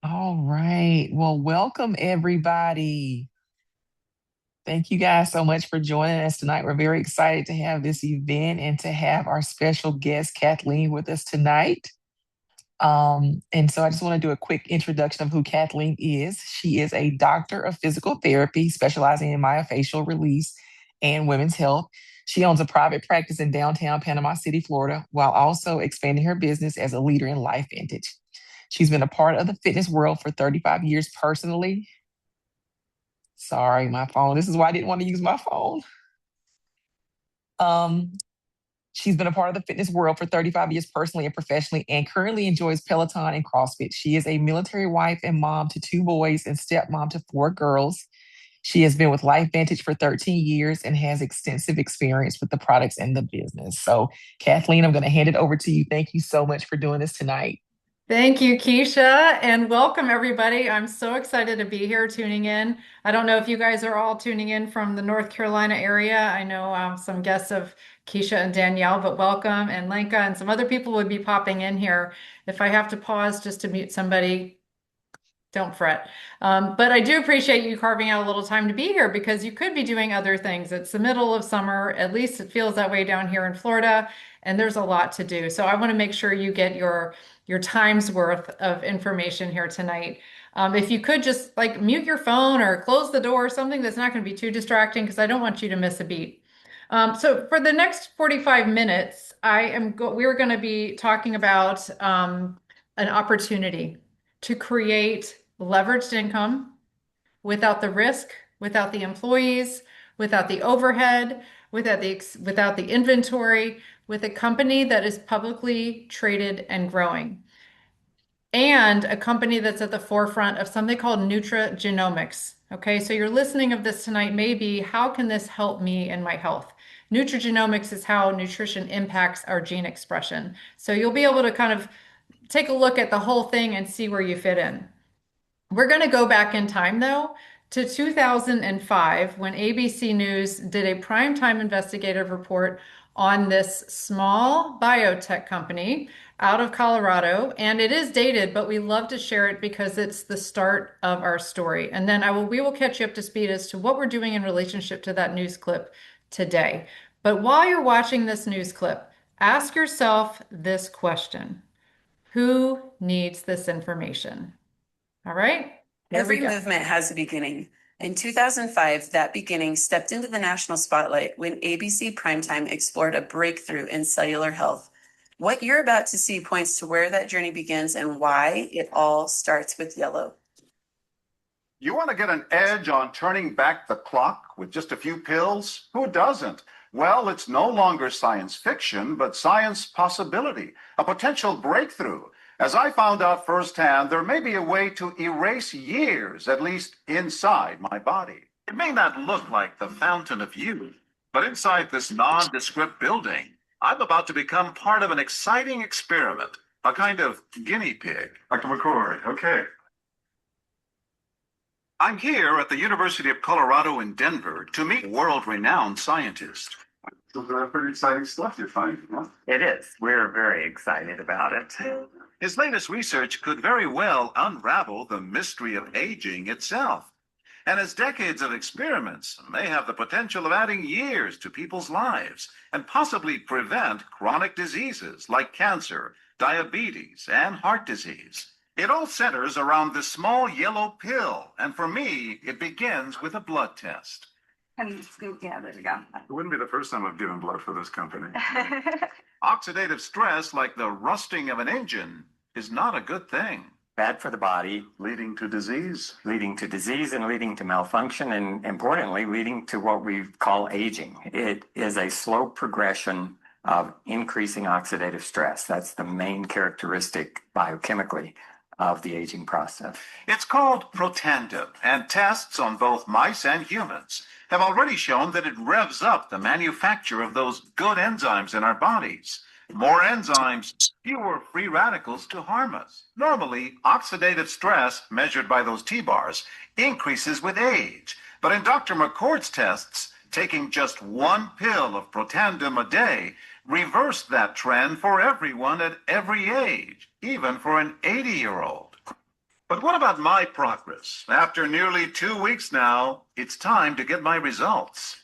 All right. Well, welcome everybody. Thank you guys so much for joining us tonight. We're very excited to have this event and to have our special guest, Kathleen, with us tonight. And so I just want to do a quick introduction of who Kathleen is. She is a doctor of physical therapy, specializing in myofascial release and women's health. She owns a private practice in downtown Panama City, Florida, while also expanding her business as a leader in Life Vintage. She's been a part of the fitness world for 35 years personally. Sorry, my phone. This is why I didn't want to use my phone. Um, she's been a part of the fitness world for 35 years personally and professionally, and currently enjoys Peloton and CrossFit. She is a military wife and mom to two boys and stepmom to four girls. She has been with Life Vantage for 13 years and has extensive experience with the products and the business. So, Kathleen, I'm going to hand it over to you. Thank you so much for doing this tonight. Thank you, Keisha, and welcome everybody. I'm so excited to be here tuning in. I don't know if you guys are all tuning in from the North Carolina area. I know some guests of Keisha and Danielle, but welcome, and Lenka and some other people would be popping in here. If I have to pause just to mute somebody, don't fret. But I do appreciate you carving out a little time to be here because you could be doing other things. It's the middle of summer, at least it feels that way down here in Florida, and there's a lot to do. So I want to make sure you get your time's worth of information here tonight. If you could just like mute your phone or close the door, something that's not going to be too distracting because I don't want you to miss a beat. So for the next 45 minutes, we're going to be talking about an opportunity to create leveraged income without the risk, without the employees, without the overhead, without the inventory, with a company that is publicly traded and growing, and a company that's at the forefront of something called nutrigenomics. Okay, so you're listening of this tonight, maybe how can this help me in my health? Nutrigenomics is how nutrition impacts our gene expression. So you'll be able to kind of take a look at the whole thing and see where you fit in. We're going to go back in time, though, to 2005 when ABC News did a primetime investigative report on this small biotech company out of Colorado. And it is dated, but we love to share it because it's the start of our story. And then we will catch you up to speed as to what we're doing in relationship to that news clip today. But while you're watching this news clip, ask yourself this question: who needs this information? All right, here we Every go. movement has a beginning. In 2005, that beginning stepped into the national spotlight when ABC Primetime explored a breakthrough in cellular health. What you're about to see points to where that journey begins and why it all starts with yellow. You want to get an edge on turning back the clock with just a few pills? Who doesn't? Well, it's no longer science fiction, but science possibility, a potential breakthrough. As I found out firsthand, there may be a way to erase years, at least inside my body. It may not look like the fountain of youth, but inside this nondescript building, I'm about to become part of an exciting experiment, a kind of guinea pig. Dr. McCord, okay. I'm here at the University of Colorado in Denver to meet world-renowned scientists. So pretty exciting stuff you're finding, huh? It is. We're very excited about it. His latest research could very well unravel the mystery of aging itself. And his decades of experiments may have the potential of adding years to people's lives and possibly prevent chronic diseases like cancer, diabetes, and heart disease. It all centers around this small yellow pill, and for me, it begins with a blood test. Yeah, there we go. It wouldn't be the first time I've given blood for this company. Oxidative stress, like the rusting of an engine, is not a good thing. Bad for the body, Leading to disease. leading to disease and leading to malfunction, and importantly, leading to what we call aging. It is a slow progression of increasing oxidative stress. That's the main characteristic biochemically of the aging process. It's called Protandim, and tests on both mice and humans have already shown that it revs up the manufacture of those good enzymes in our bodies. More enzymes, fewer free radicals to harm us. Normally, oxidative stress, measured by those T-bars, increases with age. But in Dr. McCord's tests, taking just one pill of Protandim a day reversed that trend for everyone at every age, even for an 80-year-old. But what about my progress? After nearly 2 weeks now, it's time to get my results.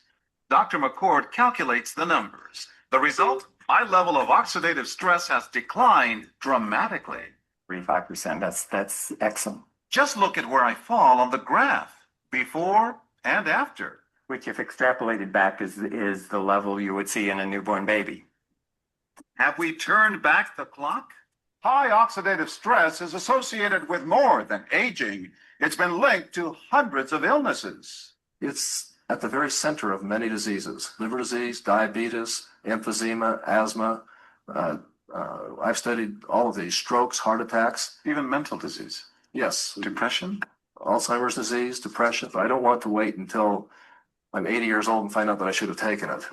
Dr. McCord calculates the numbers. The result? My level of oxidative stress has declined dramatically. 35%. That's excellent. Just look at where I fall on the graph, before and after. Which, if extrapolated back, is the level you would see in a newborn baby. Have we turned back the clock? High oxidative stress is associated with more than aging. It's been linked to hundreds of illnesses. It's at the very center of many diseases: liver disease, diabetes, emphysema, asthma. I've studied all of these: strokes, heart attacks. Even mental disease. Yes. Depression? Alzheimer's disease, depression. I don't want to wait until I'm 80 years old and find out that I should have taken it.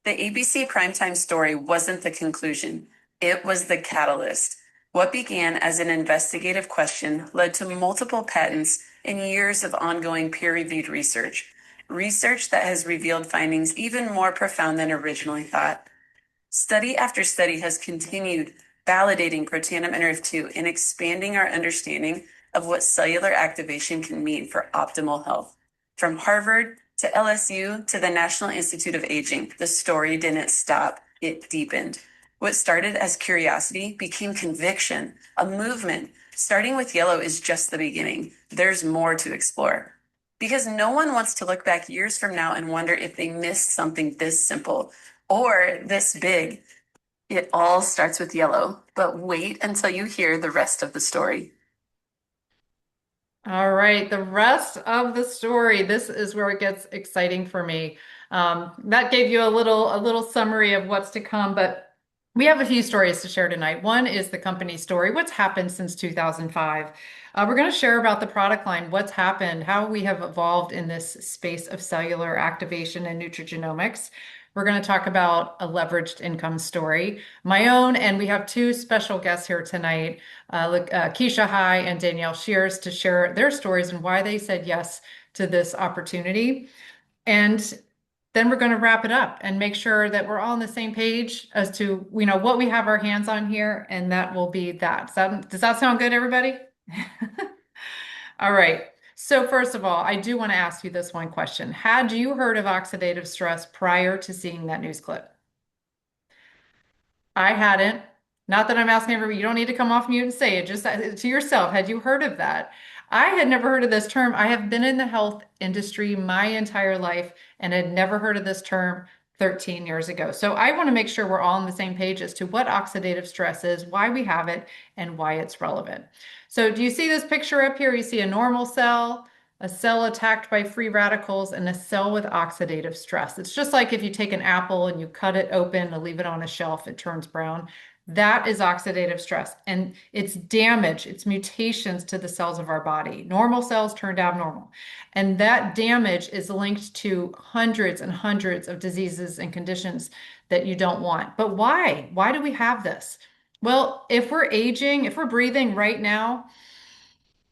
The ABC primetime story wasn't the conclusion. It was the catalyst. What began as an investigative question led to multiple patents and years of ongoing peer-reviewed research. Research that has revealed findings even more profound than originally thought. Study after study has continued validating Protandim Nrf2 and expanding our understanding of what cellular activation can mean for optimal health. From Harvard to LSU to the National Institute of Aging, the story didn't stop, it deepened. What started as curiosity became conviction, a movement. Starting with yellow is just the beginning. There's more to explore. Because no one wants to look back years from now and wonder if they missed something this simple or this big. It all starts with yellow, but wait until you hear the rest of the story. All right, the rest of the story. This is where it gets exciting for me. That gave you a little summary of what's to come, but we have a few stories to share tonight. One is the company story, what's happened since 2005. We're going to share about the product line, what's happened, how we have evolved in this space of cellular activation and nutrigenomics. We're going to talk about a leveraged income story, my own, and we have two special guests here tonight, Kisha Highe and Danielle Shears, to share their stories and why they said yes to this opportunity. And then we're going to wrap it up and make sure that we're all on the same page as to, what we have our hands on here, and that will be that. Does that sound good, everybody? All right. So first of all, I do want to ask you this one question. Had you heard of oxidative stress prior to seeing that news clip? I hadn't. Not that I'm asking everybody, you don't need to come off mute and say it, just to yourself. Had you heard of that? I had never heard of this term. I have been in the health industry my entire life and had never heard of this term 13 years ago. So I want to make sure we're all on the same page as to what oxidative stress is, why we have it, and why it's relevant. So do you see this picture up here? You see a normal cell, a cell attacked by free radicals, and a cell with oxidative stress. It's just like if you take an apple and you cut it open and leave it on a shelf, it turns brown. That is oxidative stress, and it's damage, it's mutations to the cells of our body. Normal cells turned abnormal, and that damage is linked to hundreds and hundreds of diseases and conditions that you don't want. But why? Why do we have this? Well, if we're aging, if we're breathing right now,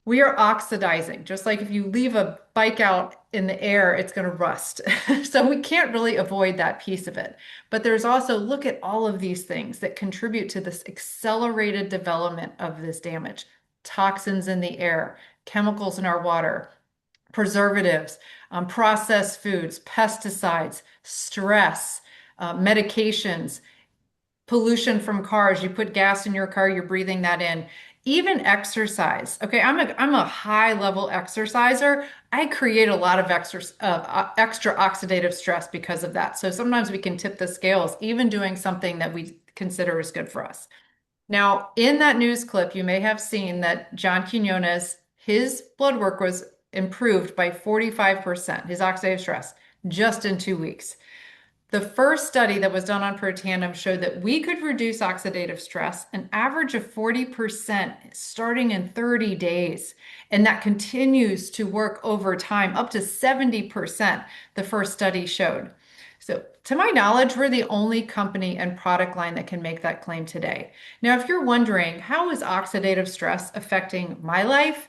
we are oxidizing. Just like if you leave a bike out in the air, it's going to rust. So we can't really avoid that piece of it. But there's also, look at all of these things that contribute to this accelerated development of this damage. Toxins in the air, chemicals in our water, preservatives, processed foods, pesticides, stress, medications, pollution from cars. You put gas in your car, you're breathing that in. Even exercise. Okay, I'm a high level exerciser. I create a lot of extra oxidative stress because of that. So sometimes we can tip the scales, even doing something that we consider is good for us. Now, in that news clip, you may have seen that John Quinones, his blood work was improved by 45%, his oxidative stress, just in 2 weeks. The first study that was done on Protandim showed that we could reduce oxidative stress an average of 40% starting in 30 days. And that continues to work over time, up to 70%, the first study showed. So to my knowledge, we're the only company and product line that can make that claim today. Now, if you're wondering, how is oxidative stress affecting my life?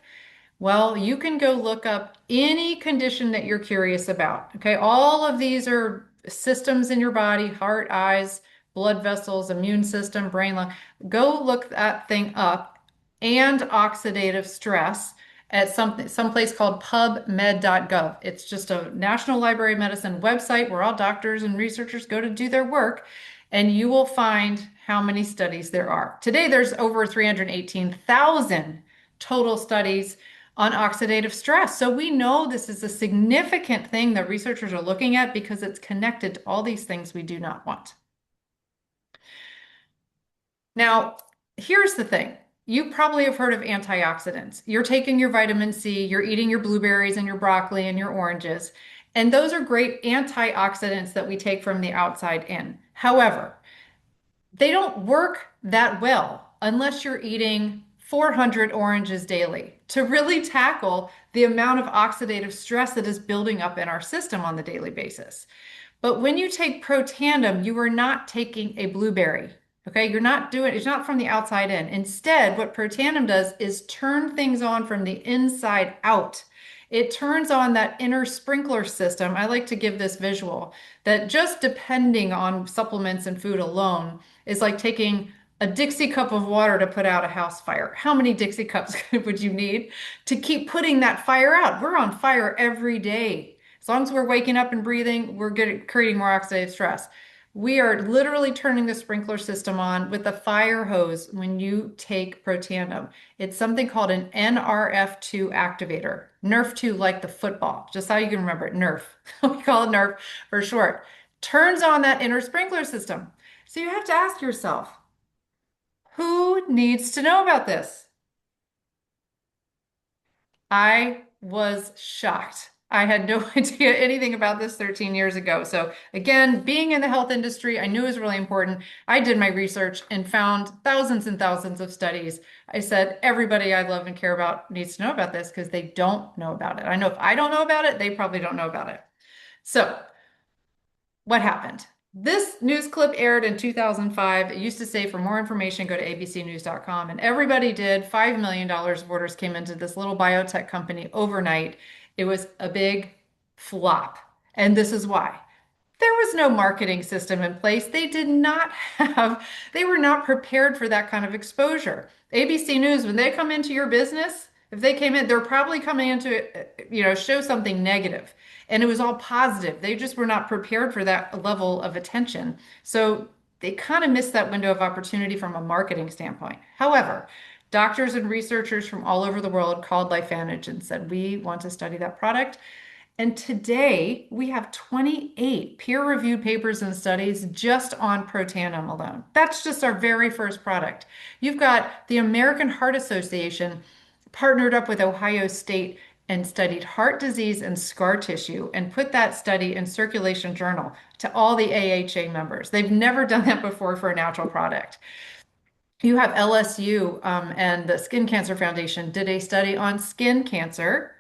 Well, you can go look up any condition that you're curious about. Okay, all of these are systems in your body, heart, eyes, blood vessels, immune system, brain, lung. Go look that thing up, and oxidative stress at some place called pubmed.gov. It's just a National Library of Medicine website where all doctors and researchers go to do their work, and you will find how many studies there are. Today, there's over 318,000 total studies on oxidative stress. So we know this is a significant thing that researchers are looking at because it's connected to all these things we do not want. Now, here's the thing. You probably have heard of antioxidants. You're taking your vitamin C, you're eating your blueberries and your broccoli and your oranges, and those are great antioxidants that we take from the outside in. However, they don't work that well unless you're eating 400 oranges daily to really tackle the amount of oxidative stress that is building up in our system on the daily basis. But when you take Protandim, you are not taking a blueberry. Okay, you're not doing it's not from the outside in. Instead, what Protandim does is turn things on from the inside out. It turns on that inner sprinkler system. I like to give this visual that just depending on supplements and food alone is like taking a Dixie cup of water to put out a house fire. How many Dixie cups would you need to keep putting that fire out? We're on fire every day. As long as we're waking up and breathing, we're good at creating more oxidative stress. We are literally turning the sprinkler system on with a fire hose when you take Protandim. It's something called an NRF2 activator. NRF2 like the football, just how you can remember it, NRF. We call it NRF for short. Turns on that inner sprinkler system. So you have to ask yourself, who needs to know about this? I was shocked. I had no idea anything about this 13 years ago. So again, being in the health industry, I knew it was really important. I did my research and found thousands and thousands of studies. I said, everybody I love and care about needs to know about this because they don't know about it. I know if I don't know about it, they probably don't know about it. So what happened? This news clip aired in 2005. It used to say, for more information, go to abcnews.com. And everybody did. $5 million of orders came into this little biotech company overnight. It was a big flop. And this is why. There was no marketing system in place. They were not prepared for that kind of exposure. ABC News, when they come into your business, if they came in, they're probably coming into it, show something negative. And it was all positive. They just were not prepared for that level of attention. So they kind of missed that window of opportunity from a marketing standpoint. However, doctors and researchers from all over the world called LifeVantage and said, we want to study that product. And today we have 28 peer-reviewed papers and studies just on Protandim alone. That's just our very first product. You've got the American Heart Association partnered up with Ohio State and studied heart disease and scar tissue and put that study in Circulation Journal to all the AHA members. They've never done that before for a natural product. You have LSU and the Skin Cancer Foundation did a study on skin cancer.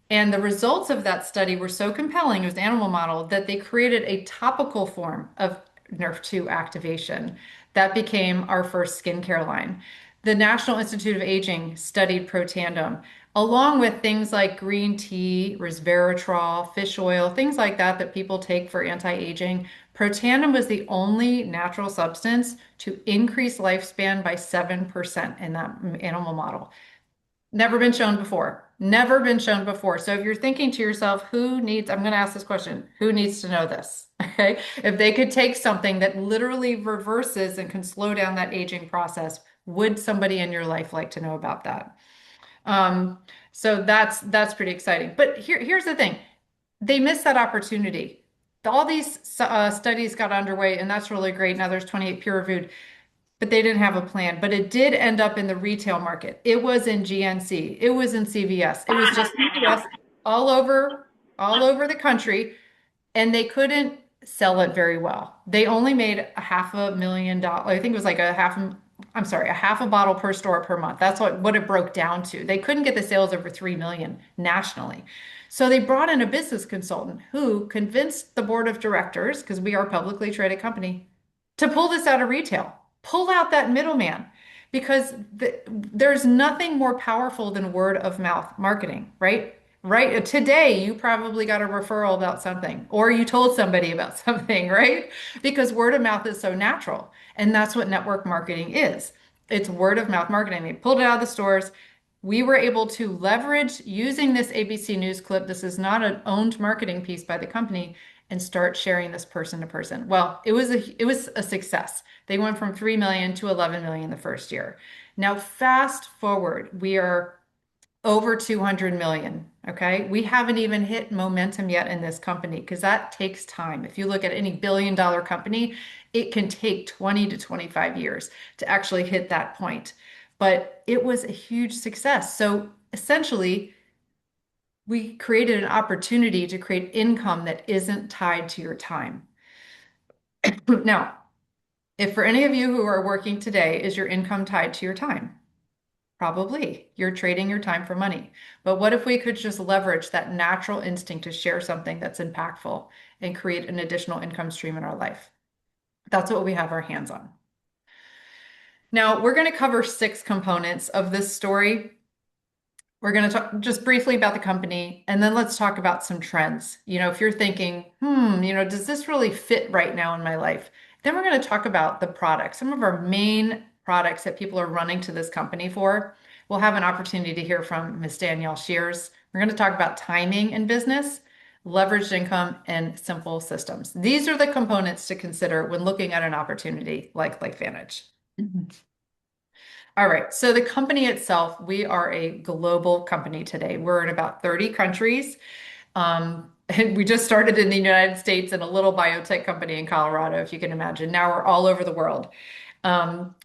And the results of that study were so compelling, it was an animal model, that they created a topical form of NRF2 activation that became our first skincare line. The National Institute of Aging studied Protandim, along with things like green tea, resveratrol, fish oil, things like that that people take for anti-aging. Protandim was the only natural substance to increase lifespan by 7% in that animal model. Never been shown before. Never been shown before. So if you're thinking to yourself, I'm going to ask this question, who needs to know this? Okay. If they could take something that literally reverses and can slow down that aging process, would somebody in your life like to know about that? So that's pretty exciting. But here's the thing. They missed that opportunity. All these studies got underway, and that's really great. Now there's 28 peer-reviewed. But they didn't have a plan. But it did end up in the retail market. It was in GNC. It was in CVS. It was just CVS all over the country, and they couldn't sell it very well. They only made $500,000. I think it was like a half a bottle per store per month. That's what it broke down to. They couldn't get the sales over 3 million nationally. So they brought in a business consultant who convinced the board of directors, because we are a publicly traded company, to pull this out of retail. Pull out that middleman, because there's nothing more powerful than word of mouth marketing, right? right? Today, you probably got a referral about something, or you told somebody about something, right? Because word of mouth is so natural. And that's what network marketing is. It's word of mouth marketing. They pulled it out of the stores. We were able to leverage using this ABC News clip. This is not an owned marketing piece by the company, and start sharing this person to person. Well, it was a success. They went from 3 million to 11 million the first year. Now, fast forward, we are over 200 million. Okay. We haven't even hit momentum yet in this company because that takes time. If you look at any billion-dollar company, it can take 20 to 25 years to actually hit that point. But it was a huge success. So essentially, we created an opportunity to create income that isn't tied to your time. Now, if for any of you who are working today, is your income tied to your time? Probably. You're trading your time for money. But what if we could just leverage that natural instinct to share something that's impactful and create an additional income stream in our life? That's what we have our hands on. Now, we're going to cover 6 components of this story. We're going to talk just briefly about the company, and then let's talk about some trends. If you're thinking, does this really fit right now in my life? Then we're going to talk about the products, some of our main products that people are running to this company for. We'll have an opportunity to hear from Miss Danielle Shears. We're going to talk about timing in business, leveraged income, and simple systems. These are the components to consider when looking at an opportunity like LifeVantage. All right, so the company itself, we are a global company today. We're in about 30 countries. And we just started in the United States in a little biotech company in Colorado, if you can imagine. Now we're all over the world.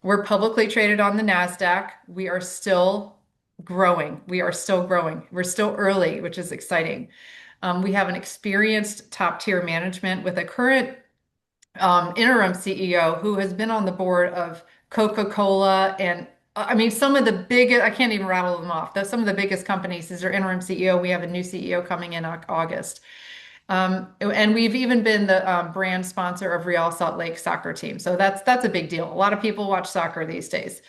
We're publicly traded on the NASDAQ. We are still growing. We are still growing. We're still early, which is exciting. We have an experienced top-tier management with a current interim CEO who has been on the board of Coca-Cola and I mean, some of the biggest, I can't even rattle them off. Some of the biggest companies is our interim CEO. We have a new CEO coming in August. And we've even been the brand sponsor of Real Salt Lake soccer team. So that's a big deal. A lot of people watch soccer these days.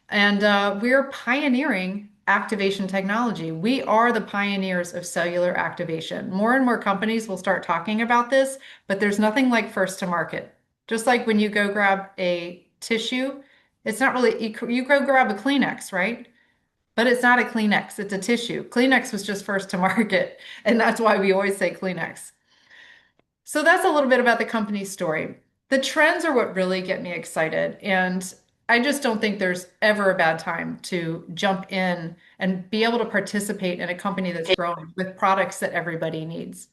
And we're pioneering activation technology. We are the pioneers of cellular activation. More and more companies will start talking about this, but there's nothing like first to market. Just like when you go grab a tissue, it's not really, you go grab a Kleenex, right? But it's not a Kleenex, it's a tissue. Kleenex was just first to market, and that's why we always say Kleenex. So that's a little bit about the company's story. The trends are what really get me excited, and I just don't think there's ever a bad time to jump in and be able to participate in a company that's growing with products that everybody needs.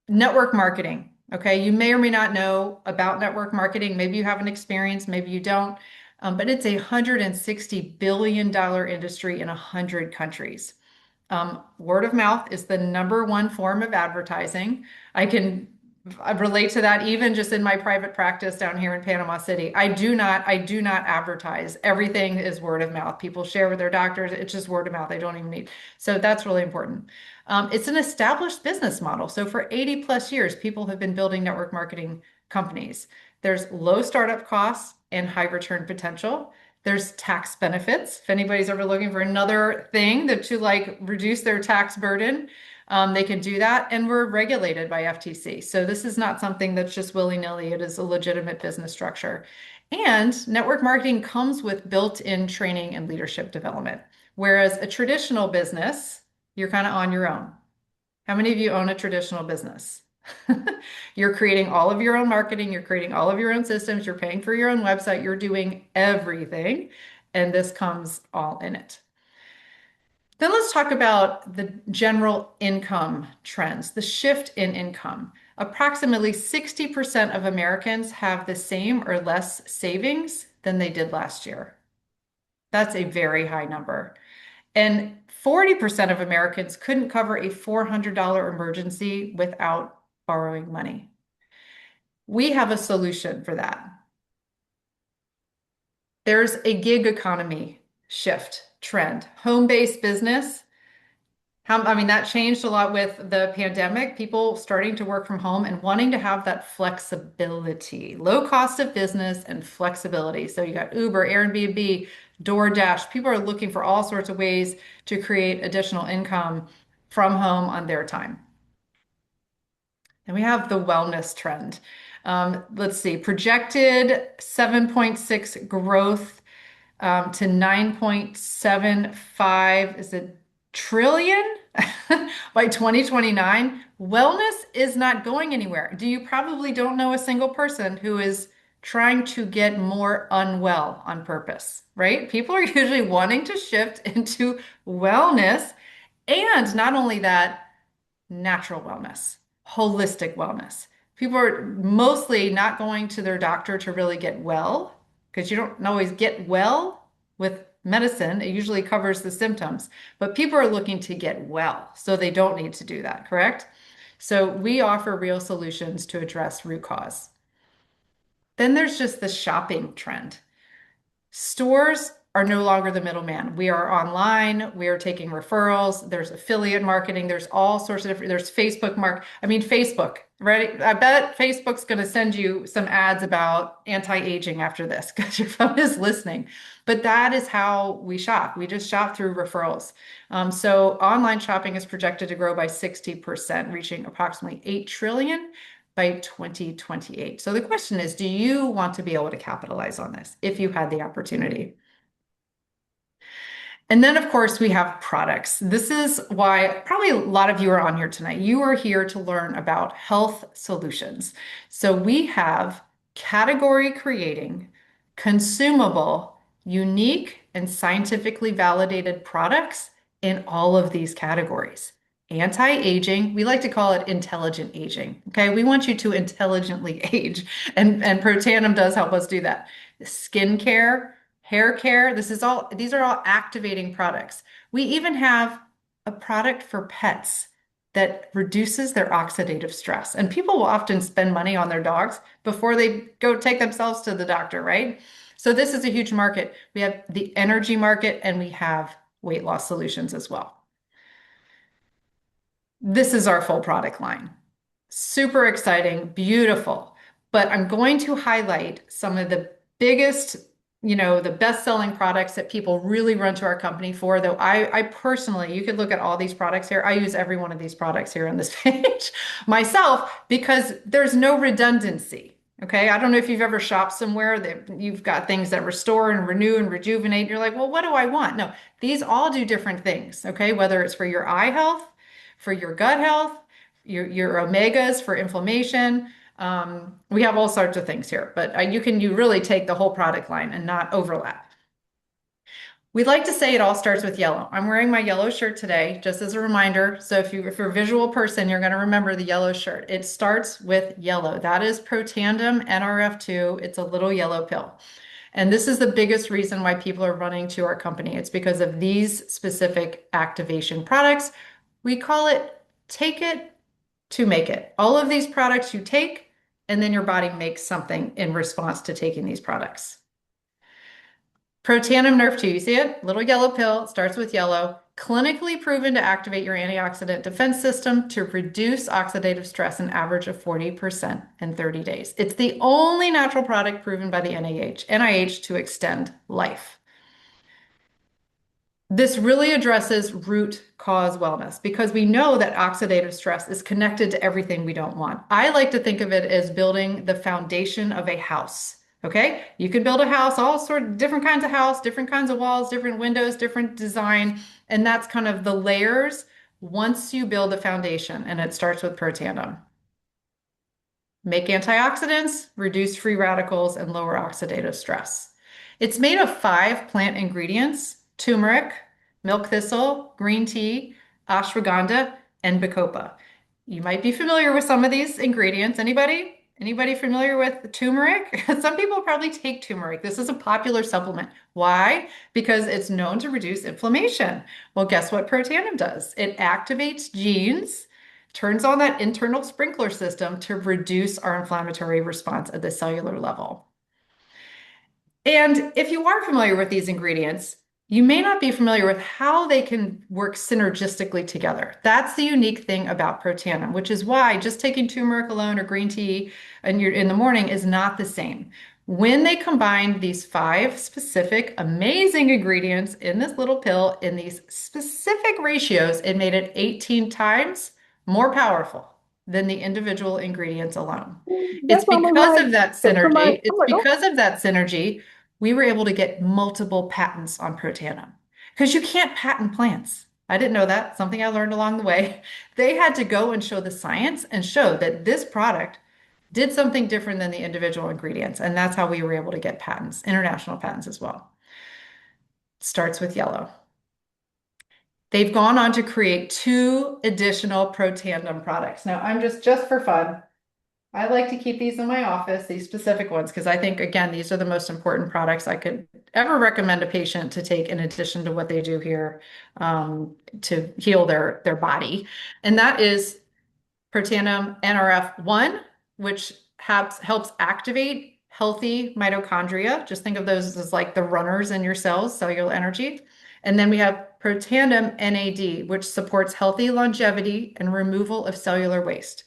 Network marketing. Okay, you may or may not know about network marketing. Maybe you have an experience, maybe you don't. But it's a $160 billion industry in 100 countries. Word of mouth is the #1 form of advertising. I relate to that even just in my private practice down here in Panama City. I do not advertise. Everything is word of mouth. People share with their doctors. It's just word of mouth. They don't even need. So that's really important. It's an established business model. So for 80 plus years, people have been building network marketing companies. There's low startup costs and high return potential. There's tax benefits. If anybody's ever looking for another thing to like reduce their tax burden, they can do that. And we're regulated by FTC. So this is not something that's just willy-nilly. It is a legitimate business structure. And network marketing comes with built-in training and leadership development. Whereas a traditional business, you're kind of on your own. How many of you own a traditional business? You're creating all of your own marketing, you're creating all of your own systems, you're paying for your own website, you're doing everything, and this comes all in it. Then let's talk about the general income trends, the shift in income. Approximately 60% of Americans have the same or less savings than they did last year. That's a very high number. And 40% of Americans couldn't cover a $400 emergency without borrowing money. We have a solution for that. There's a gig economy shift trend, home-based business. That changed a lot with the pandemic, people starting to work from home and wanting to have that flexibility, low cost of business and flexibility. So you got Uber, Airbnb, DoorDash. People are looking for all sorts of ways to create additional income from home on their time. And we have the wellness trend. Let's see, projected 7.6 growth to 9.75 is it trillion by 2029. Wellness is not going anywhere. You probably don't know a single person who is trying to get more unwell on purpose, right? People are usually wanting to shift into wellness. And not only that, natural wellness, holistic wellness. People are mostly not going to their doctor to really get well because you don't always get well with medicine. It usually covers the symptoms, but people are looking to get well, so they don't need to do that, correct? So we offer real solutions to address root cause. Then there's just the shopping trend. Stores are no longer the middleman. We are online. We are taking referrals. There's affiliate marketing. There's all sorts of different, there's Facebook, right? I bet Facebook's going to send you some ads about anti-aging after this because your phone is listening. But that is how we shop. We just shop through referrals. So online shopping is projected to grow by 60%, reaching approximately 8 trillion by 2028. So the question is, do you want to be able to capitalize on this if you had the opportunity? And then, of course, we have products. This is why probably a lot of you are on here tonight. You are here to learn about health solutions. So we have category creating, consumable, unique, and scientifically validated products in all of these categories. Anti-aging, we like to call it intelligent aging. Okay, we want you to intelligently age, and Protandim does help us do that. Skincare, hair care, these are all activating products. We even have a product for pets that reduces their oxidative stress. And people will often spend money on their dogs before they go take themselves to the doctor, right? So this is a huge market. We have the energy market and we have weight loss solutions as well. This is our full product line. Super exciting, beautiful. But I'm going to highlight some of the biggest, the best-selling products that people really run to our company for, though I personally, you could look at all these products here. I use every one of these products here on this page myself because there's no redundancy. Okay, I don't know if you've ever shopped somewhere that you've got things that restore and renew and rejuvenate. And you're like, well, what do I want? No, these all do different things. Okay, whether it's for your eye health, for your gut health, your omegas for inflammation. We have all sorts of things here, but you really take the whole product line and not overlap. We'd like to say it all starts with yellow. I'm wearing my yellow shirt today, just as a reminder. So if you're a visual person, you're going to remember the yellow shirt. It starts with yellow. That is Protandim NRF2. It's a little yellow pill. And this is the biggest reason why people are running to our company. It's because of these specific activation products. We call it take it to make it. All of these products you take, and then your body makes something in response to taking these products. Protandim Nerf 2, you see it? Little yellow pill, it starts with yellow, clinically proven to activate your antioxidant defense system to reduce oxidative stress an average of 40% in 30 days. It's the only natural product proven by the NIH to extend life. This really addresses root cause wellness because we know that oxidative stress is connected to everything we don't want. I like to think of it as building the foundation of a house. Okay, you can build a house, all sorts of different kinds of house, different kinds of walls, different windows, different design, and that's kind of the layers once you build the foundation, and it starts with Protandim. Make antioxidants, reduce free radicals, and lower oxidative stress. It's made of 5 plant ingredients: turmeric, milk thistle, green tea, ashwagandha, and bacopa. You might be familiar with some of these ingredients. Anybody familiar with turmeric? Some people probably take turmeric. This is a popular supplement. Why? Because it's known to reduce inflammation. Well, guess what Protandim does? It activates genes, turns on that internal sprinkler system to reduce our inflammatory response at the cellular level. And if you are familiar with these ingredients, you may not be familiar with how they can work synergistically together. That's the unique thing about Protandim, which is why just taking turmeric alone or green tea in the morning is not the same. When they combined these 5 specific amazing ingredients in this little pill in these specific ratios, it made it 18 times more powerful than the individual ingredients alone. It's That's almost because like of that from my, synergy. I'm It's like, oh, because of that synergy we were able to get multiple patents on Protandim because you can't patent plants. I didn't know that, something I learned along the way. They had to go and show the science and show that this product did something different than the individual ingredients. And that's how we were able to get patents, international patents as well. Starts with yellow. They've gone on to create 2 additional Protandim products. Now, I'm just for fun, I like to keep these in my office, these specific ones, because I think, again, these are the most important products I could ever recommend a patient to take in addition to what they do here to heal their body. And that is Protandim NRF1, which helps activate healthy mitochondria. Just think of those as like the runners in your cells, cellular energy. And then we have Protandim NAD, which supports healthy longevity and removal of cellular waste.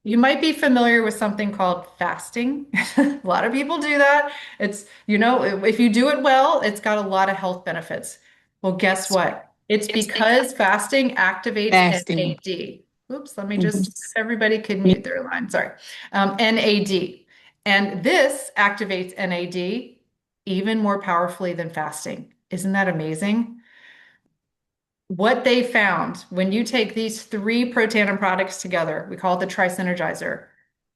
You might be familiar with something called fasting. A lot of people do that. It's, if you do it well, it's got a lot of health benefits. Well, guess what? It's because fasting activates fasting. NAD. Oops, let me Mhm. just, if everybody could mute their line, sorry. NAD. And this activates NAD even more powerfully than fasting. Isn't that amazing? What they found when you take these 3 Protandim products together, we call it the Tri-Synergizer,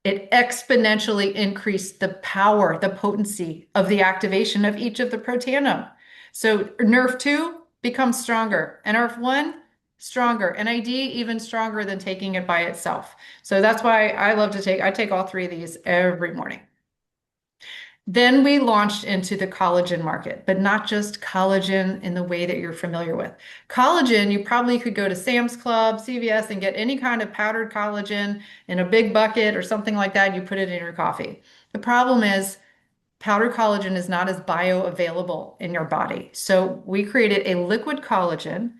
it exponentially increased the power, the potency of the activation of each of the Protandim. So nerve 2 becomes stronger, NRF 1 stronger, NAD even stronger than taking it by itself. So that's why I take all 3 of these every morning. Then we launched into the collagen market, but not just collagen in the way that you're familiar with. Collagen, you probably could go to Sam's Club, CVS, and get any kind of powdered collagen in a big bucket or something like that. You put it in your coffee. The problem is powdered collagen is not as bioavailable in your body. So we created a liquid collagen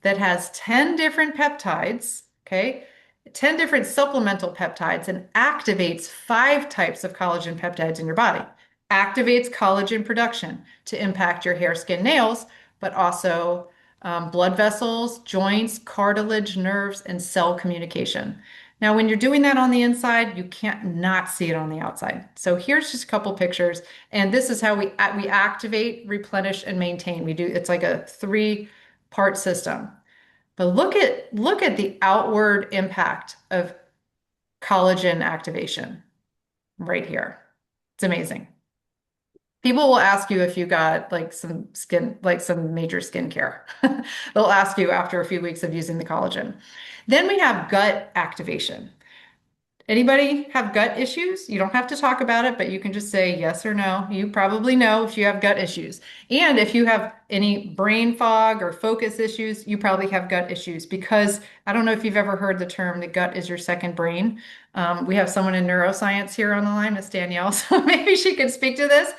that has 10 different peptides, okay? 10 different supplemental peptides and activates 5 types of collagen peptides in your body. Activates collagen production to impact your hair, skin, nails, but also blood vessels, joints, cartilage, nerves, and cell communication. Now, when you're doing that on the inside, you can't not see it on the outside. So here's just a couple pictures, and this is how we activate, replenish, and maintain. It's like a 3-part system. But look at the outward impact of collagen activation right here. It's amazing. People will ask you if you got like some skin, like some major skincare. They'll ask you after a few weeks of using the collagen. Then we have gut activation. Anybody have gut issues? You don't have to talk about it, but you can just say yes or no. You probably know if you have gut issues. And if you have any brain fog or focus issues, you probably have gut issues because I don't know if you've ever heard the term the gut is your second brain. We have someone in neuroscience here on the line, Miss Danielle, so maybe she can speak to this.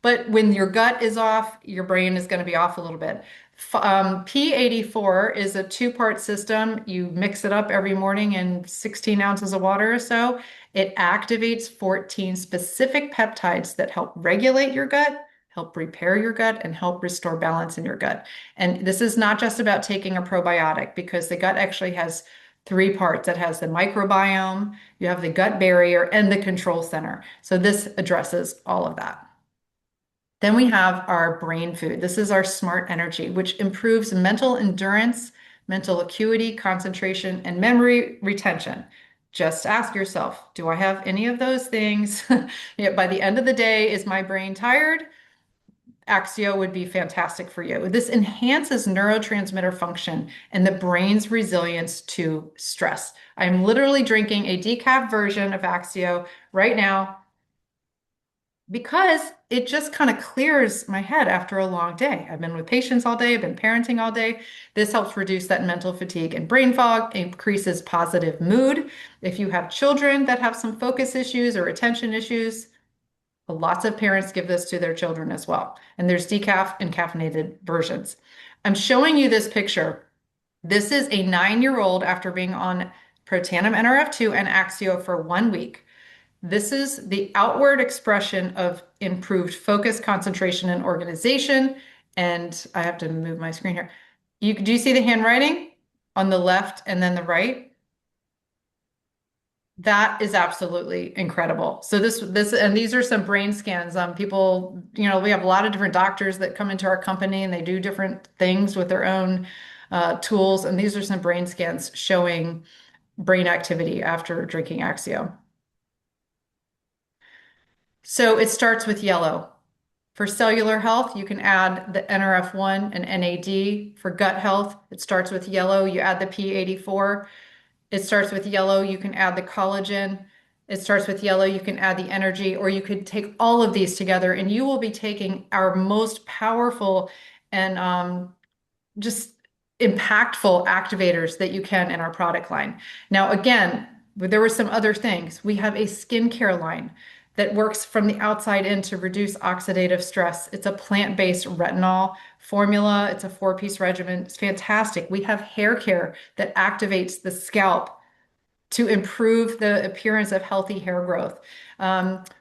But when your gut is off, your brain is going to be off a little bit. P84 is a 2-part system. You mix it up every morning in 16 ounces of water or so. It activates 14 specific peptides that help regulate your gut, help repair your gut, and help restore balance in your gut. And this is not just about taking a probiotic because the gut actually has 3 parts. It has the microbiome, you have the gut barrier, and the control center. So this addresses all of that. Then we have our brain food. This is our smart energy, which improves mental endurance, mental acuity, concentration, and memory retention. Just ask yourself, do I have any of those things? By the end of the day, is my brain tired? Axio would be fantastic for you. This enhances neurotransmitter function and the brain's resilience to stress. I'm literally drinking a decaf version of Axio right now because it just kind of clears my head after a long day. I've been with patients all day, I've been parenting all day. This helps reduce that mental fatigue and brain fog, increases positive mood. If you have children that have some focus issues or attention issues, lots of parents give this to their children as well. And there's decaf and caffeinated versions. I'm showing you this picture. This is a 9-year-old after being on Protandim NRF2 and Axio for 1 week. This is the outward expression of improved focus, concentration, and organization. And I have to move my screen here. Do you see the handwriting on the left and then the right? That is absolutely incredible. So and these are some brain scans. People, we have a lot of different doctors that come into our company and they do different things with their own tools. And these are some brain scans showing brain activity after drinking Axio. So it starts with yellow. For cellular health, you can add the NRF1 and NAD. For gut health, it starts with yellow. You add the P84. It starts with yellow. You can add the collagen. It starts with yellow. You can add the energy, or you could take all of these together and you will be taking our most powerful and just impactful activators that you can in our product line. Now, again, there were some other things. We have a skincare line that works from the outside in to reduce oxidative stress. It's a plant-based retinol formula. It's a 4-piece regimen. It's fantastic. We have hair care that activates the scalp to improve the appearance of healthy hair growth.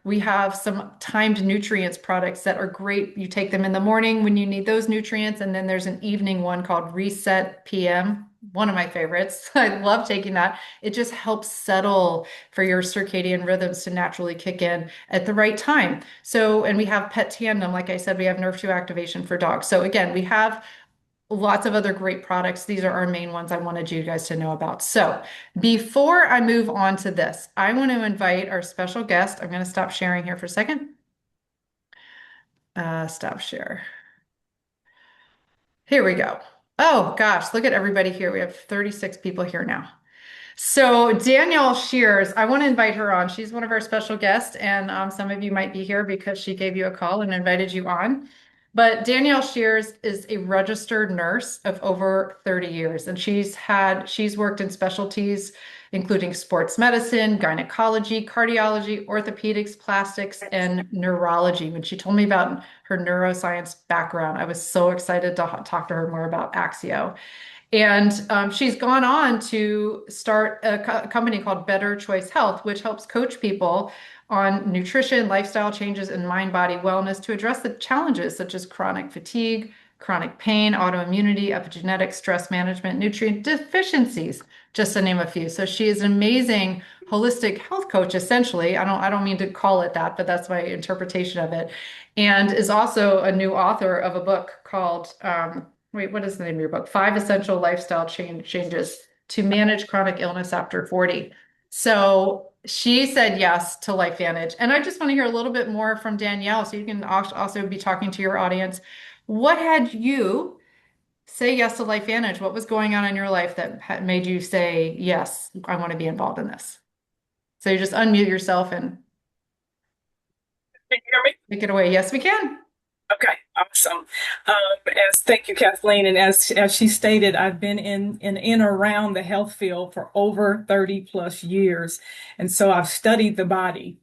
We have some timed nutrients products that are great. You take them in the morning when you need those nutrients, and then there's an evening one called Reset PM, one of my favorites. I love taking that. It just helps settle for your circadian rhythms to naturally kick in at the right time. So, and we have Pet Tandem. Like I said, we have Nerve 2 activation for dogs. So again, we have lots of other great products. These are our main ones I wanted you guys to know about. So before I move on to this, I want to invite our special guest. I'm going to stop sharing here for a second. Stop share. Here we go. Oh gosh, look at everybody here. We have 36 people here now. So Danielle Shears, I want to invite her on. She's one of our special guests, and some of you might be here because she gave you a call and invited you on. But Danielle Shears is a registered nurse of over 30 years, and she's worked in specialties including sports medicine, gynecology, cardiology, orthopedics, plastics, and neurology. When she told me about her neuroscience background, I was so excited to talk to her more about Axio. And she's gone on to start a company called Better Choice Health, which helps coach people on nutrition, lifestyle changes, and mind-body wellness to address the challenges such as chronic fatigue, chronic pain, autoimmunity, epigenetics, stress management, nutrient deficiencies, just to name a few. So she is an amazing holistic health coach, essentially. I don't mean to call it that, but that's my interpretation of it. And is also a new author of a book called wait, what is the name of your book? 5 Essential Lifestyle Changes to Manage Chronic Illness After 40. So she said yes to LifeVantage. And I just want to hear a little bit more from Danielle so you can also be talking to your audience. What had you say yes to LifeVantage? What was going on in your life that made you say, yes, I want to be involved in this? So you just unmute yourself and Can you hear me? take it away. Yes, we can. Okay, awesome. As thank you, Kathleen. And as she stated, I've been in or around the health field for over 30 plus years. And so I've studied the body,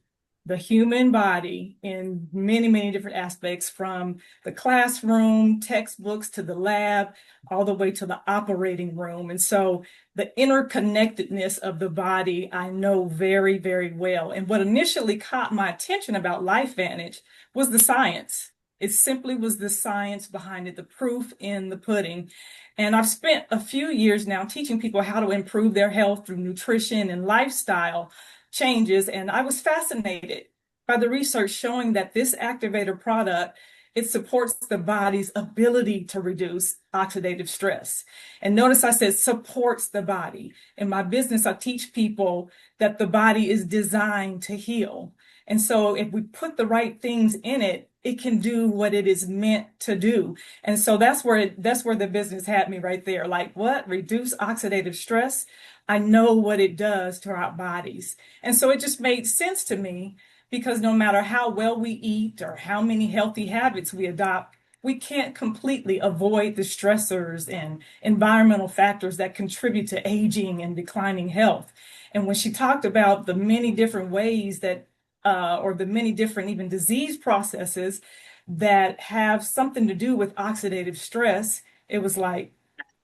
the human body in many, many different aspects, from the classroom, textbooks, to the lab, all the way to the operating room. And so the interconnectedness of the body, I know very, very well. And what initially caught my attention about LifeVantage was the science. It simply was the science behind it, the proof in the pudding. And I've spent a few years now teaching people how to improve their health through nutrition and lifestyle changes. And I was fascinated by the research showing that this activator product, it supports the body's ability to reduce oxidative stress. And notice I said supports the body. In my business, I teach people that the body is designed to heal. And so if we put the right things in it, it can do what it is meant to do. And so that's where the business had me right there. Like, what? Reduce oxidative stress? I know what it does to our bodies. And so it just made sense to me, because no matter how well we eat or how many healthy habits we adopt, we can't completely avoid the stressors and environmental factors that contribute to aging and declining health. And when she talked about the many different ways that or the many different even disease processes that have something to do with oxidative stress, it was like,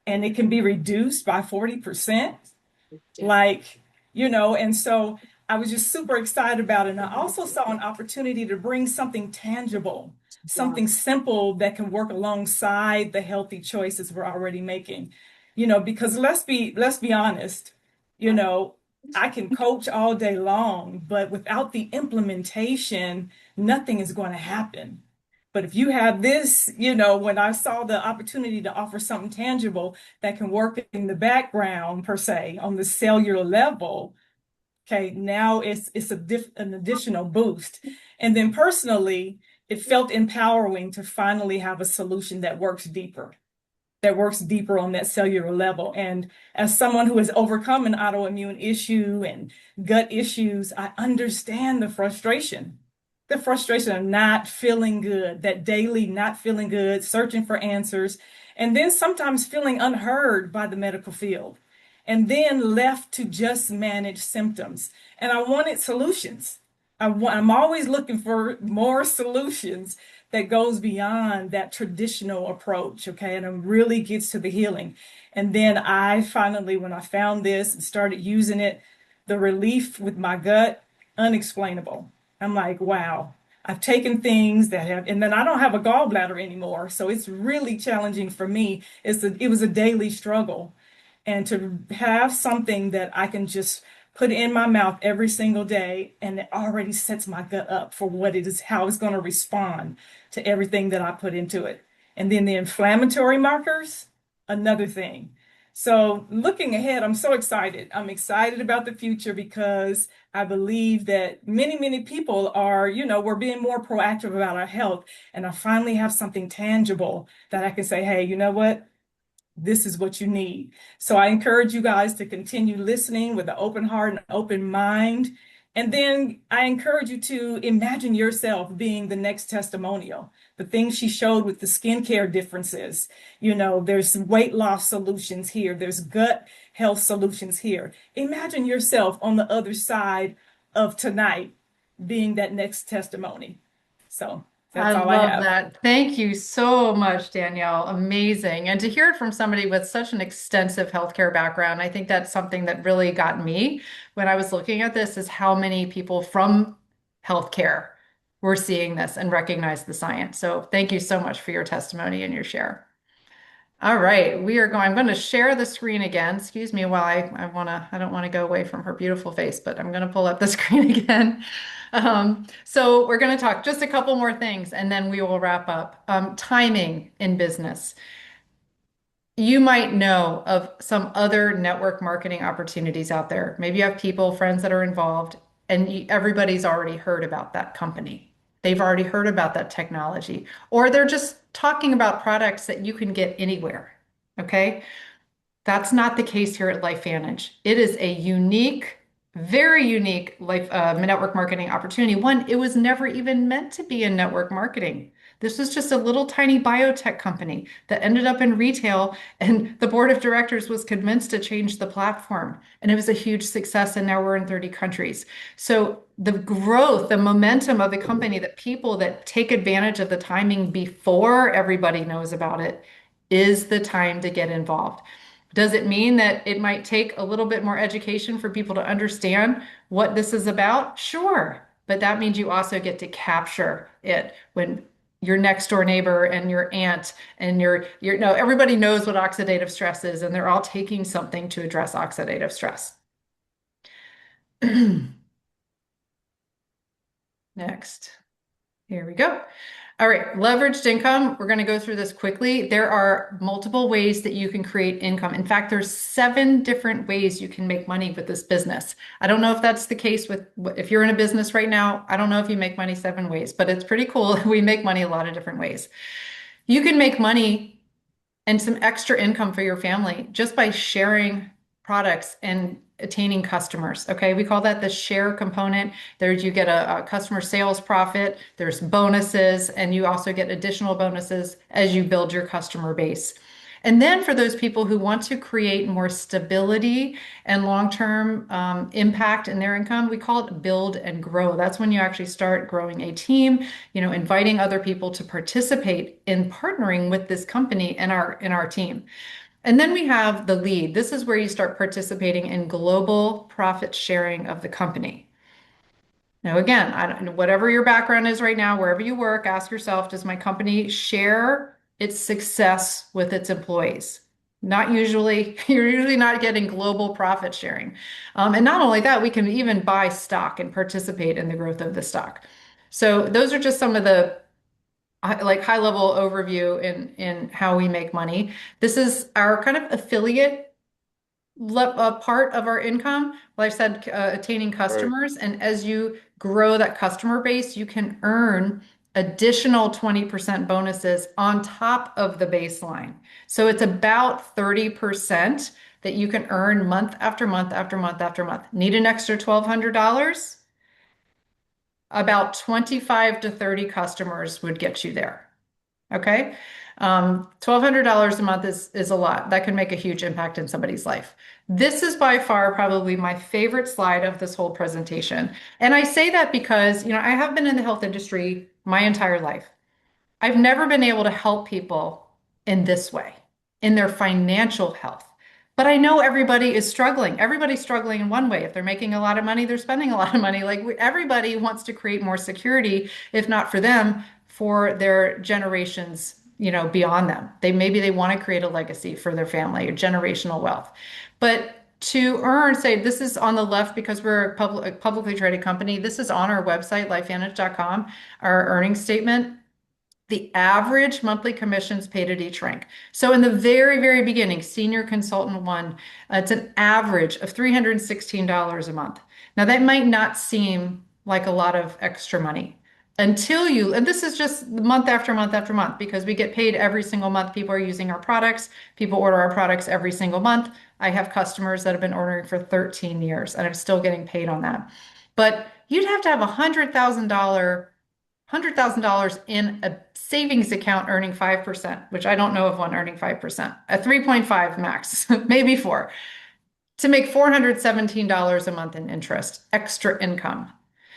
and it can be reduced by 40%. Like, and so I was just super excited about it. And I also saw an opportunity to bring something tangible, something simple that can work alongside the healthy choices we're already making. Because let's be honest, you know, I can coach all day long, but without the implementation, nothing is going to happen. But if you have this, when I saw the opportunity to offer something tangible that can work in the background, per se, on the cellular level, okay, now an additional boost. And then personally, it felt empowering to finally have a solution that works deeper on that cellular level. And as someone who has overcome an autoimmune issue and gut issues, I understand the frustration of not feeling good, that daily not feeling good, searching for answers, and then sometimes feeling unheard by the medical field, and then left to just manage symptoms. And I wanted solutions. I'm always looking for more solutions that goes beyond that traditional approach, okay, and it really gets to the healing. And then I finally, when I found this and started using it, the relief with my gut, unexplainable. I'm like, wow, I've taken things that have, and then I don't have a gallbladder anymore. So it's really challenging for me. It was a daily struggle. And to have something that I can just put in my mouth every single day, and it already sets my gut up for what it is, how it's going to respond to everything that I put into it. And then the inflammatory markers, another thing. So looking ahead, I'm so excited. I'm excited about the future because I believe that many, many people are, we're being more proactive about our health. And I finally have something tangible that I can say, hey, you know what? This is what you need. So I encourage you guys to continue listening with an open heart and open mind. And then I encourage you to imagine yourself being the next testimonial. The things she showed with the skincare differences, there's some weight loss solutions here. There's gut health solutions here. Imagine yourself on the other side of tonight being that next testimony. So I that's all I love have. that. Thank you so much, Danielle. Amazing. And to hear it from somebody with such an extensive healthcare background, I think that's something that really got me when I was looking at this is how many people from healthcare were seeing this and recognize the science. So thank you so much for your testimony and your share. All right, I'm going to share the screen again. Excuse me while I don't want to go away from her beautiful face, but I'm going to pull up the screen again. So we're going to talk just a couple more things and then we will wrap up. Timing in business. You might know of some other network marketing opportunities out there. Maybe you have people, friends that are involved, and everybody's already heard about that company. They've already heard about that technology, or they're just talking about products that you can get anywhere. Okay. That's not the case here at LifeVantage. It is a unique, very unique network marketing opportunity. One, it was never even meant to be in network marketing. This was just a little tiny biotech company that ended up in retail, and the board of directors was convinced to change the platform. And it was a huge success, and now we're in 30 countries. So the growth, the momentum of the company, that people that take advantage of the timing before everybody knows about it is the time to get involved. Does it mean that it might take a little bit more education for people to understand what this is about? Sure. But that means you also get to capture it when your next door neighbor and your aunt and everybody knows what oxidative stress is, and they're all taking something to address oxidative stress. Next. Here we go. All right, leveraged income. We're going to go through this quickly. There are multiple ways that you can create income. In fact, there's 7 different ways you can make money with this business. I don't know if that's the case if you're in a business right now. I don't know if you make money 7 ways, but it's pretty cool. We make money a lot of different ways. You can make money and some extra income for your family just by sharing products and attaining customers. Okay, we call that the share component. You get a customer sales profit, there's bonuses, and you also get additional bonuses as you build your customer base. And then for those people who want to create more stability and long-term impact in their income, we call it build and grow. That's when you actually start growing a team, inviting other people to participate in partnering with this company and in our team. And then we have the lead. This is where you start participating in global profit sharing of the company. Now, again, I don't, whatever your background is right now, wherever you work, ask yourself, does my company share its success with its employees? Not usually, you're usually not getting global profit sharing. And not only that, we can even buy stock and participate in the growth of the stock. So those are just some of the like high level overview in how we make money. This is our kind of affiliate part of our income. Well, I said attaining customers, and as you grow that customer base, you can earn additional 20% bonuses on top of the baseline. So it's about 30% that you can earn month after month after month after month. Need an extra $1,200? About 25 to 30 customers would get you there. Okay. $1,200 a month is a lot. That can make a huge impact in somebody's life. This is by far probably my favorite slide of this whole presentation. And I say that because, I have been in the health industry my entire life. I've never been able to help people in this way, in their financial health. But I know everybody is struggling. Everybody's struggling in one way. If they're making a lot of money, they're spending a lot of money. Like everybody wants to create more security, if not for them, for their generations, beyond them. Maybe they want to create a legacy for their family, or generational wealth. But to earn, say, this is on the left because we're a publicly traded company. This is on our website, lifevantage.com, our earnings statement. The average monthly commissions paid at each rank. So in the very, very beginning, senior consultant one, it's an average of $316 a month. Now that might not seem like a lot of extra money until and this is just month after month after month, because we get paid every single month. People are using our products. People order our products every single month. I have customers that have been ordering for 13 years and I'm still getting paid on that. But you'd have to have $100,000 in a savings account earning 5%, which I don't know of one earning 5%, a 3.5 max, maybe 4, to make $417 a month in interest, extra income.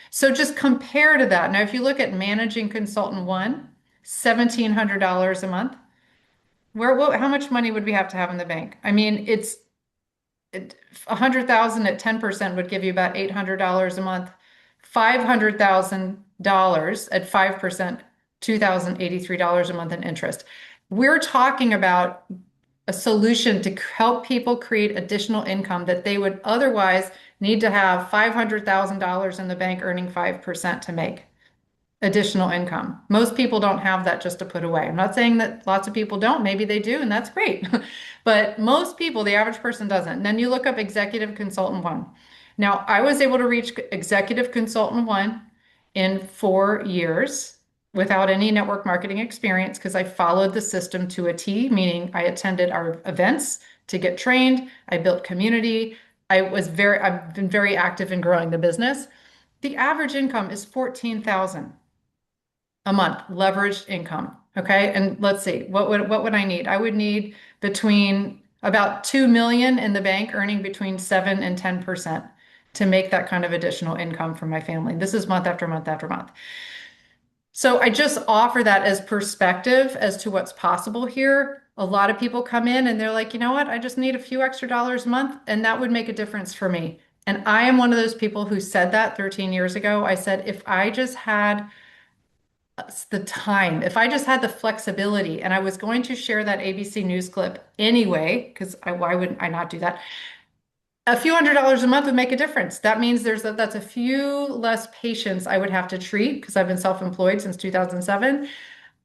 So just compare to that. Now, if you look at managing consultant one, $1,700 a month, how much money would we have to have in the bank? I mean, 100,000 at 10% would give you about $800 a month. $500,000 at 5%, $2,083 a month in interest. We're talking about a solution to help people create additional income that they would otherwise need to have $500,000 in the bank earning 5% to make additional income. Most people don't have that just to put away. I'm not saying that lots of people don't. Maybe they do, and that's great. But most people, the average person doesn't. And then you look up executive consultant one. Now, I was able to reach executive consultant one in 4 years without any network marketing experience because I followed the system to a T, meaning I attended our events to get trained. I built community. I've been very active in growing the business. The average income is 14,000 a month, leveraged income. Okay. And let's see, what would I need? I would need between about 2 million in the bank, earning between 7 and 10% to make that kind of additional income for my family. This is month after month after month. So I just offer that as perspective as to what's possible here. A lot of people come in and they're like, you know what? I just need a few extra dollars a month, and that would make a difference for me. And I am one of those people who said that 13 years ago. I said, if I just had the time, if I just had the flexibility, and I was going to share that ABC News clip anyway, because why wouldn't I not do that? A few $100s a month would make a difference. That means that's a few less patients I would have to treat because I've been self-employed since 2007.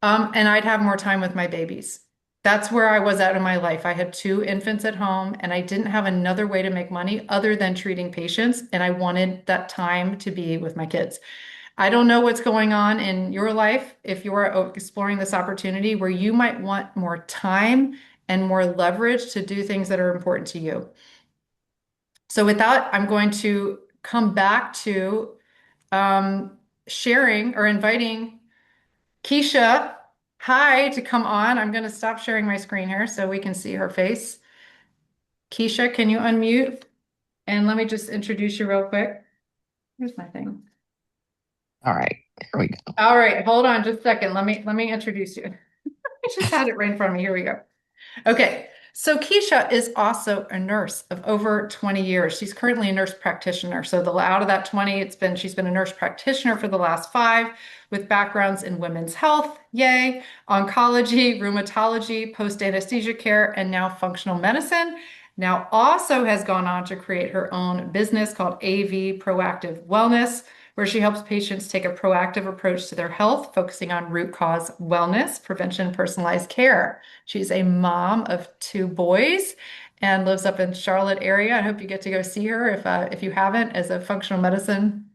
And I'd have more time with my babies. That's where I was at in my life. I had 2 infants at home and I didn't have another way to make money other than treating patients. And I wanted that time to be with my kids. I don't know what's going on in your life if you're exploring this opportunity where you might want more time and more leverage to do things that are important to you. So with that, I'm going to come back to sharing or inviting Kisha Highe to come on. I'm going to stop sharing my screen here so we can see her face. Kisha, can you unmute? And let me just introduce you real quick. Here's my thing. All right, here we go. All right, hold on just a second. Let me introduce you. I just had it right in front of me. Here we go. Okay, So Keisha is also a nurse of over 20 years. She's currently a nurse practitioner. So out of that 20, she's been a nurse practitioner for the last 5 with backgrounds in women's health, yay, oncology, rheumatology, post-anesthesia care, and now functional medicine. Now also has gone on to create her own business called AV Proactive Wellness, where she helps patients take a proactive approach to their health, focusing on root cause wellness, prevention, personalized care. She's a mom of 2 boys and lives up in Charlotte area. I hope you get to go see her if you haven't, as a functional medicine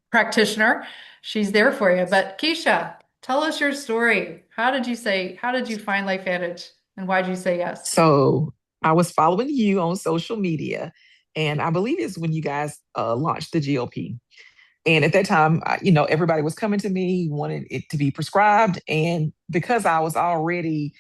practitioner. She's there for you. But Keisha, tell us your story. How did you find LifeVantage, and why did you say yes? So I was following you on social media, and I believe it's when you guys launched the GLP. And at that time, everybody was coming to me, wanted it to be prescribed. And because I was already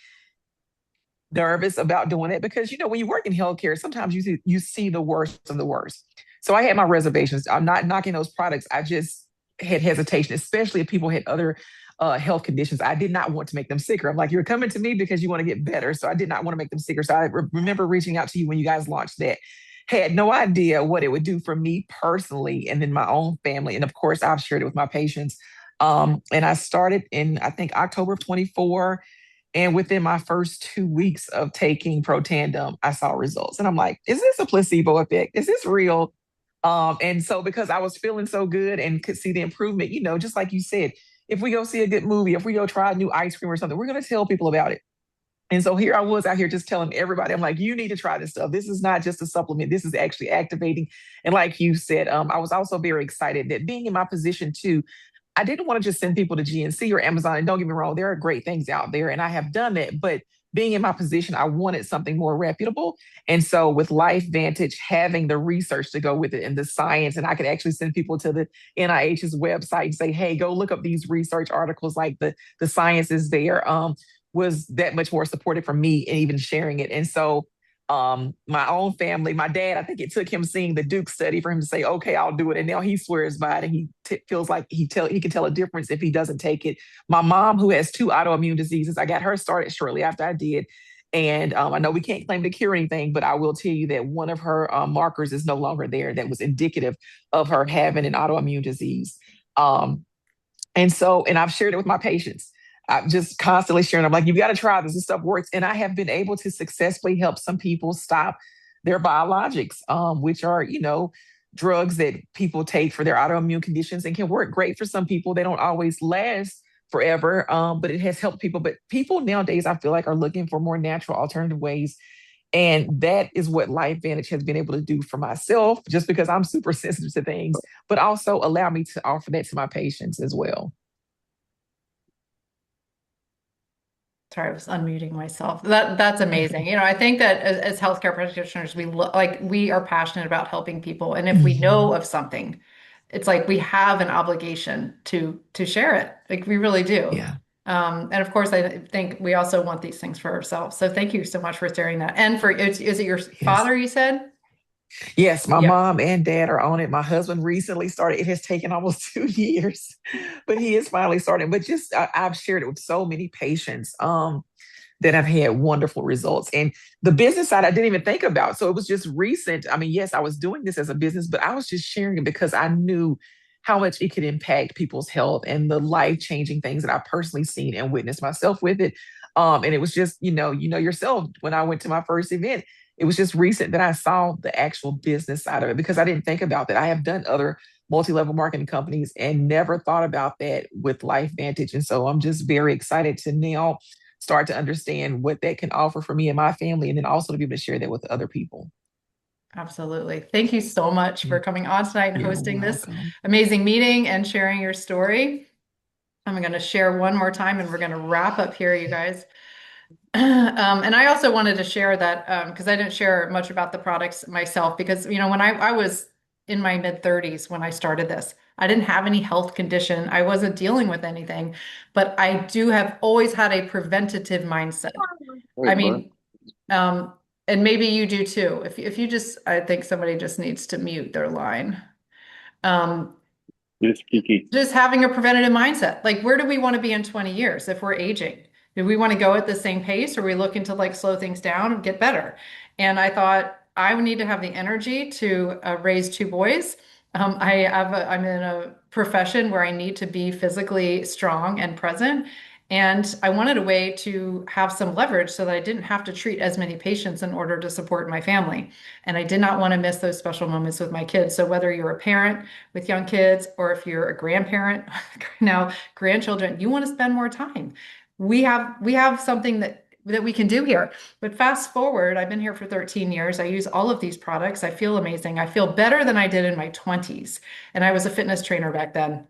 nervous about doing it, because when you work in healthcare, sometimes you see the worst of the worst. So I had my reservations. I'm not knocking those products. I just had hesitation, especially if people had other health conditions. I did not want to make them sicker. I'm like, you're coming to me because you want to get better. So I did not want to make them sicker. So I remember reaching out to you when you guys launched that. Had no idea what it would do for me personally and then my own family. And of course, I've shared it with my patients. And I started in, I think, October of 24. And within my first 2 weeks of taking Protandim, I saw results. And I'm like, is this a placebo effect? Is this real? And so because I was feeling so good and could see the improvement, just like you said, if we go see a good movie, if we go try a new ice cream or something, we're going to tell people about it. And so here I was out here just telling everybody, I'm like, you need to try this stuff. This is not just a supplement. This is actually activating. And like you said, I was also very excited that being in my position too, I didn't want to just send people to GNC or Amazon. And don't get me wrong, there are great things out there, and I have done that. But being in my position, I wanted something more reputable. And so with LifeVantage, having the research to go with it and the science, and I could actually send people to the NIH's website and say, hey, go look up these research articles, like the science is there, was that much more supportive for me and even sharing it. And so my own family, my dad, I think it took him seeing the Duke study for him to say, okay, I'll do it. And now he swears by it, and he feels like he can tell a difference if he doesn't take it. My mom, who has 2 autoimmune diseases, I got her started shortly after I did. And I know we can't claim to cure anything, but I will tell you that one of her markers is no longer there that was indicative of her having an autoimmune disease. And I've shared it with my patients. I'm just constantly sharing. I'm like, you've got to try this. This stuff works. And I have been able to successfully help some people stop their biologics, which are, drugs that people take for their autoimmune conditions and can work great for some people. They don't always last forever, but it has helped people. But people nowadays, I feel like, are looking for more natural alternative ways. And that is what LifeVantage has been able to do for myself, just because I'm super sensitive to things, but also allow me to offer that to my patients as well. Sorry, I was unmuting myself. That's amazing. I think that as healthcare practitioners, we are passionate about helping people, and if we know of something, it's like we have an obligation to share it. Like we really do. Yeah. And of course, I think we also want these things for ourselves. So thank you so much for sharing that. And is it your Yes. father, you said? Yes, my Yeah. mom and dad are on it. My husband recently started. It has taken almost 2 years, but he is finally starting. But just I've shared it with so many patients that have had wonderful results. And the business side, I didn't even think about. So it was just recent. I mean, yes, I was doing this as a business, but I was just sharing it because I knew how much it could impact people's health and the life-changing things that I personally seen and witnessed myself with it. And it was just, yourself, when I went to my first event, it was just recent that I saw the actual business side of it, because I didn't think about that. I have done other multi-level marketing companies and never thought about that with LifeVantage. And so I'm just very excited to now start to understand what that can offer for me and my family, and then also to be able to share that with other people. Absolutely. Thank you so much for coming on tonight and You're hosting this welcome. amazing meeting and sharing your story. I'm going to share one more time and we're going to wrap up here, you guys. And I also wanted to share that because I didn't share much about the products myself, because when I was in my mid-30s when I started this, I didn't have any health condition. I wasn't dealing with anything, but I do have always had a preventative mindset. I mean, and maybe you do too. If you just, I think somebody just needs to mute their line. It's Kiki. Just having a preventative mindset. Like, where do we want to be in 20 years if we're aging? Do we want to go at the same pace, or are we looking to like slow things down and get better? And I thought I would need to have the energy to raise two boys. I'm in a profession where I need to be physically strong and present. And I wanted a way to have some leverage so that I didn't have to treat as many patients in order to support my family. And I did not want to miss those special moments with my kids. So whether you're a parent with young kids or if you're a grandparent, now grandchildren, you want to spend more time. We have something that we can do here. But fast forward, I've been here for 13 years. I use all of these products. I feel amazing. I feel better than I did in my 20s. And I was a fitness trainer back then.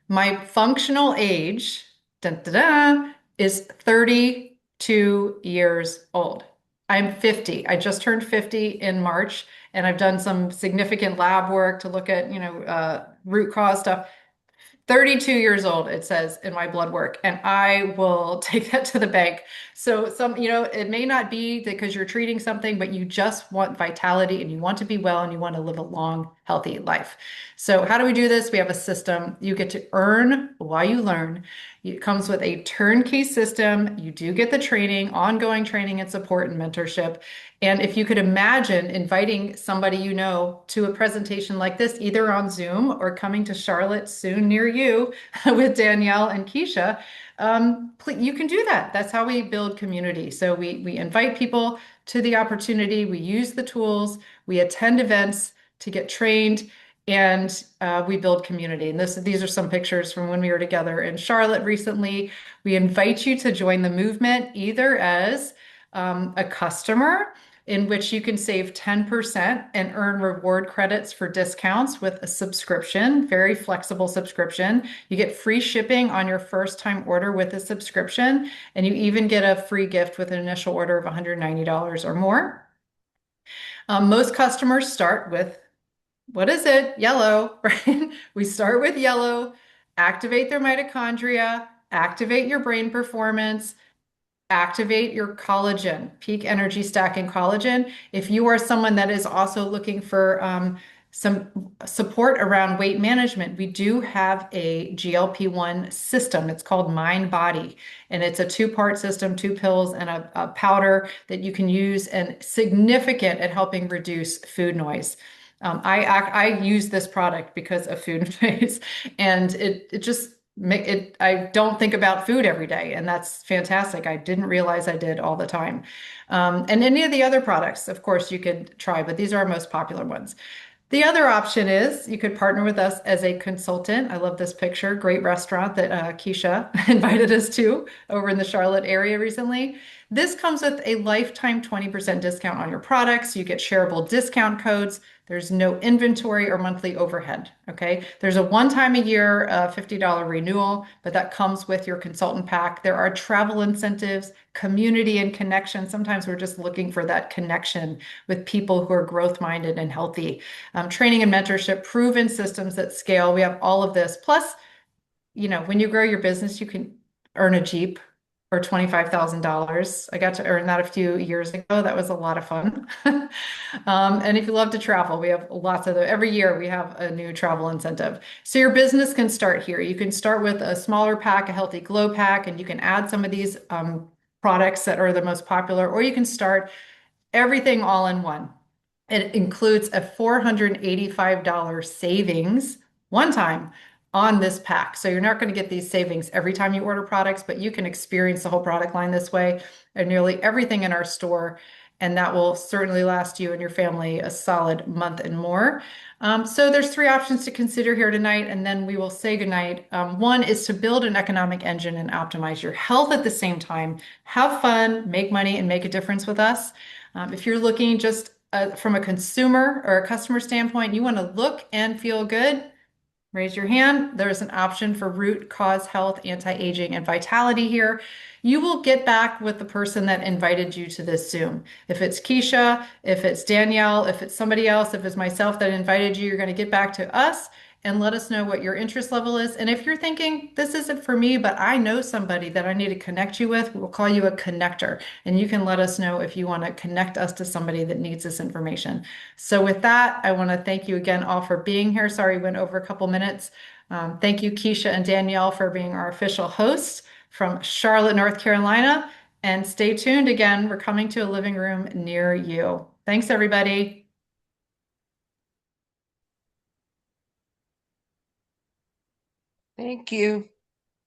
My functional age, dun, dun, dun, is 32 years old. I'm 50. I just turned 50 in March, and I've done some significant lab work to look at, root cause stuff. 32 years old, it says in my blood work, and I will take that to the bank. So it may not be because you're treating something, but you just want vitality and you want to be well and you want to live a long, healthy life. So how do we do this? We have a system. You get to earn while you learn. It comes with a turnkey system. You do get the training, ongoing training and support and mentorship. And if you could imagine inviting somebody you know to a presentation like this, either on Zoom or coming to Charlotte soon near you with Danielle and Kisha, you can do that. That's how we build community. So we invite people to the opportunity. We use the tools. We attend events to get trained, and we build community. And these are some pictures from when we were together in Charlotte recently. We invite you to join the movement either as a customer, in which you can save 10% and earn reward credits for discounts with a subscription, very flexible subscription. You get free shipping on your first time order with a subscription, and you even get a free gift with an initial order of $190 or more. Most customers start with, what is it? Yellow, right? We start with yellow, activate their mitochondria, activate your brain performance, activate your collagen, peak energy stacking collagen. If you are someone that is also looking for some support around weight management, we do have a GLP-1 system. It's called Mind Body, and it's a two-part system, 2 pills and a powder that you can use, and significant at helping reduce food noise. I use this product because of food noise, and I don't think about food every day, and that's fantastic. I didn't realize I did all the time. And any of the other products, of course, you could try, but these are our most popular ones. The other option is you could partner with us as a consultant. I love this picture. Great restaurant that Kisha invited us to over in the Charlotte area recently. This comes with a lifetime 20% discount on your products. You get shareable discount codes. There's no inventory or monthly overhead. Okay. There's a one-time a year $50 renewal, but that comes with your consultant pack. There are travel incentives, community and connection. Sometimes we're just looking for that connection with people who are growth-minded and healthy. Training and mentorship, proven systems that scale. We have all of this. Plus, when you grow your business, you can earn a Jeep or $25,000. I got to earn that a few years ago. That was a lot of fun. And if you love to travel, we have lots of every year we have a new travel incentive. So your business can start here. You can start with a smaller pack, a healthy glow pack, and you can add some of these products that are the most popular, or you can start everything all in one. It includes a $485 savings one time on this pack. So you're not going to get these savings every time you order products, but you can experience the whole product line this way and nearly everything in our store. And that will certainly last you and your family a solid month and more. So there's 3 options to consider here tonight, and then we will say goodnight. One is to build an economic engine and optimize your health at the same time. Have fun, make money, and make a difference with us. If you're looking just from a consumer or a customer standpoint, you want to look and feel good, raise your hand. There's an option for root cause health, anti-aging, and vitality here. You will get back with the person that invited you to this Zoom. If it's Kisha, if it's Danielle, if it's somebody else, if it's myself that invited you, you're going to get back to us and let us know what your interest level is. And if you're thinking, this isn't for me, but I know somebody that I need to connect you with, we'll call you a connector. And you can let us know if you want to connect us to somebody that needs this information. So with that, I want to thank you again all for being here. Sorry, we went over a couple minutes. Thank you, Kisha and Danielle, for being our official hosts from Charlotte, North Carolina. And stay tuned again. We're coming to a living room near you. Thanks, everybody. Thank you.